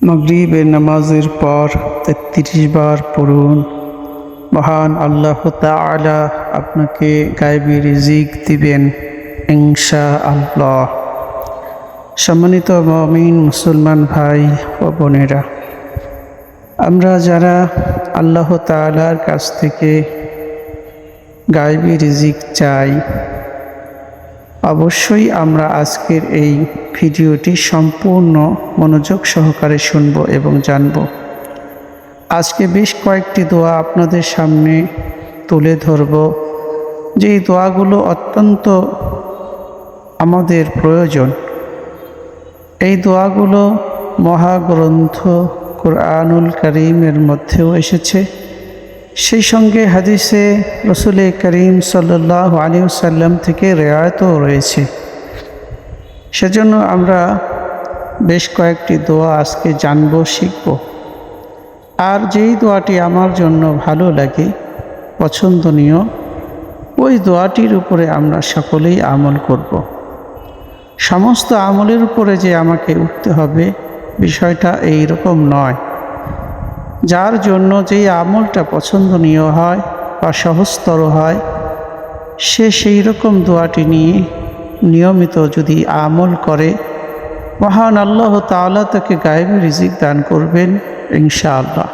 মাগরিবের নামাজের পর ৩৩ বার পড়ুন। মহান আল্লাহ তাআলা আপনাকে গায়বী রিজিক দিবেন ইনশাআল্লাহ। সম্মানিত মুমিন মুসলমান ভাই ও বোনেরা, আমরা যারা আল্লাহ তাআলার কাছ থেকে গায়বী রিজিক চাই, অবশ্যই আমরা আজকের এই ভিডিওটি সম্পূর্ণ মনোযোগ সহকারে শুনব এবং জানব। আজকে বেশ কয়েকটি দোয়া আপনাদের সামনে তুলে ধরব, যেই দোয়াগুলো অত্যন্ত আমাদের প্রয়োজন। এই দোয়াগুলো মহাগ্রন্থ কুরআনুল কারীমের মধ্যেও এসেছে, সেই সঙ্গে হাদিসে রাসূল করিম সাল্লাল্লাহু আলাইহি ওয়াসাল্লাম থেকে রিওয়ায়াতও রয়েছে। সেজন্য আমরা বেশ কয়েকটি দোয়া আজকে জানব, শিখব। আর যেই দোয়াটি আমার জন্য ভালো লাগে, পছন্দনীয়, ওই দোয়াটির উপরে আমরা সকলেই আমল করব। সমস্ত আমলের উপরে যে আমাকে উঠতে হবে, বিষয়টা এই রকম নয়। যার জন্য যেই আমলটা পছন্দনীয় হয় বা সহজতর হয়, সে সেই রকম দোয়াটি নিয়ে নিয়মিত যদি আমল করে, মহান আল্লাহ তাআলা তাকে গায়বী রিজিক দান করবেন ইনশাআল্লাহ।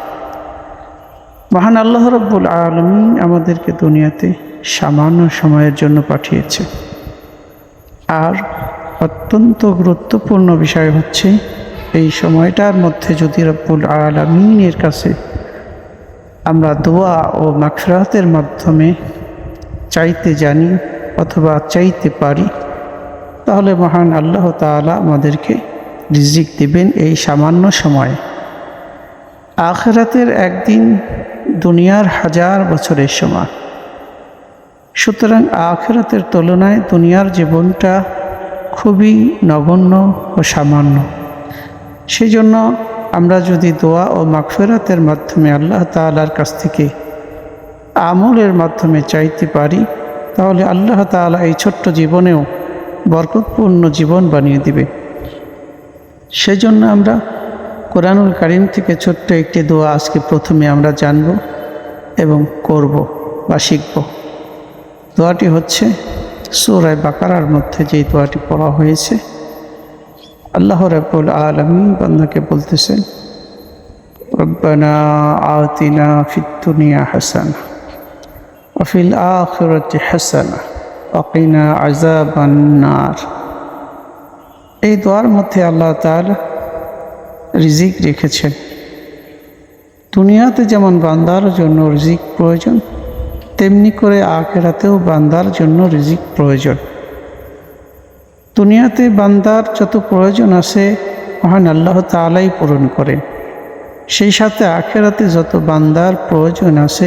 মহান আল্লাহ রাব্বুল আলামিন আমাদেরকে দুনিয়াতে সামান্য সময়ের জন্য পাঠিয়েছে। আর অত্যন্ত গুরুত্বপূর্ণ বিষয় হচ্ছে, এই সময়টার মধ্যে যদি রব্বুল আলামিনের কাছে আমরা দোয়া ও মাগফিরাতের মাধ্যমে চাইতে জানি অথবা চাইতে পারি, তাহলে মহান আল্লাহ তাআলা আমাদেরকে রিজিক দিবেন এই সামান্য সময়ে। আখিরাতের একদিন দুনিয়ার 1000 বছরের সমান। সুতরাং আখিরাতের তুলনায় দুনিয়ার জীবনটা খুবই নগণ্য ও সামান্য। সেই জন্য আমরা যদি দোয়া ও মাগফিরাতের মাধ্যমে আল্লাহ তাআলার কাছ থেকে আমলের মাধ্যমে চাইতে পারি, তাহলে আল্লাহ তাআলা এই ছোট্ট জীবনেও বরকতপূর্ণ জীবন বানিয়ে দিবে। সেজন্য আমরা কোরআনুল কারীম থেকে ছোট্ট একটি দোয়া আজকে প্রথমে আমরা জানব এবং করব বা শিখব। দোয়াটি হচ্ছে সূরা বাকারার মধ্যে যেই দোয়াটি পড়া হয়েছে। আল্লাহ রাব্বুল আলামিন বান্দাকে বলতেছেন, রব্বানা আতিনা ফিদ দুনিয়া হাসানা ওয়া ফিল আখিরাতি হাসানা ওয়া কিনা আযাবান নার। এই দোয়ার মধ্যে আল্লাহ তাআলা রিজিক রেখেছেন। দুনিয়াতে যেমন বান্দার জন্য রিজিক প্রয়োজন, তেমনি করে আখিরাতেও বান্দার জন্য রিজিক প্রয়োজন। দুনিয়াতে বান্দার যত প্রয়োজন আছে, মহান আল্লাহ তাআলাই পূরণ করেন। সেই সাথে আখিরাতে যত বান্দার প্রয়োজন আছে,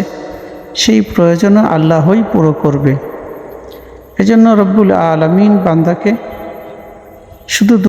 সেই প্রয়োজনও আল্লাহই পুরো করবে। এজন্য রব্বুল আলামিন বান্দাকে শুধু